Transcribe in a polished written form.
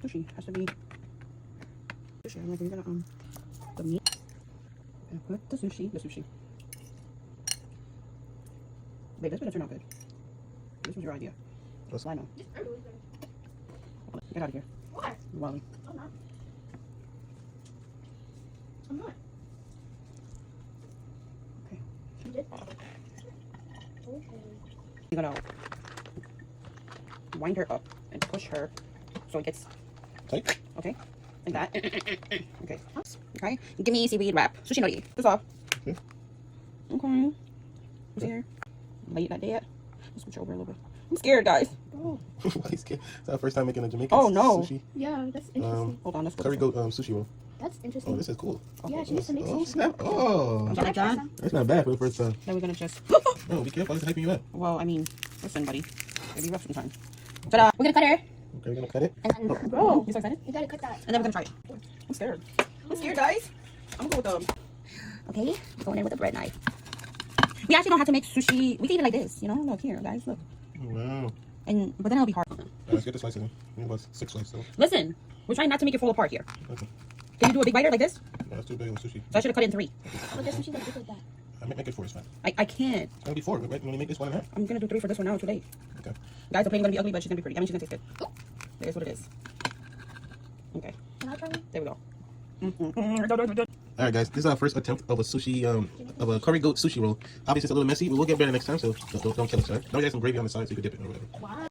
Sushi has to be sushi. I'm like, we're gonna the meat. And put the sushi. Babe, this better turn out good. This was your idea. That's I know. Get out of here. What? You're wilding. I'm not. I'm not. Okay. You did? Okay. You're gonna wind her up and push her so it gets tight. okay, like that. Okay. Okay. Give me seaweed wrap. Sushi nori. That's all. Okay. Okay. Who's here? Late that day yet? Let's switch over a little bit. I'm scared, guys. Oh. Why are you scared? It's our first time making a Jamaican Oh, no. sushi. Yeah, that's interesting. Hold on, let's go. Curry goat sushi roll. That's interesting. Oh, this is cool. Yeah, she needs to make Oh, some. snap. Oh, Is that like that? that's not bad for the first time. Then we're gonna just. Oh, be careful. It's hyping you up. Well, I mean, listen, buddy. It'll be rough sometimes. Ta-da! We're gonna cut her. Okay, we're going to cut it. And then, Bro, you so excited? you gotta cut that. And then we're gonna try it. I'm scared. I'm scared, guys. I'm gonna go with the. Okay, going in with a bread knife. We actually don't have to make sushi. We can eat it like this, you know? Look here, guys. Look. Wow. But then it'll be hard. Let's get the slices in. We need about 6 slices. So. Listen, we're trying not to make it fall apart here. Okay. Can you do a big biter like this? Yeah, that's too big of sushi. So I should have cut it in 3. But there's sushi that looks like that. I make it 4, it's fine. I can't. It's going to be 4. Right? You want to make this 1.5? I'm gonna do 3 for this one now. Too late. Okay. Guys, the plate's gonna be ugly, but she's gonna be pretty. I mean, she's gonna taste good. It is what it is. Okay. Can I try it? There we go. Alright, guys. This is our first attempt of a sushi, of a curry goat sushi roll. Obviously, it's a little messy, but we'll get better next time, so don't kill us, alright? Now we got some gravy on the side so you can dip it or whatever. Wow.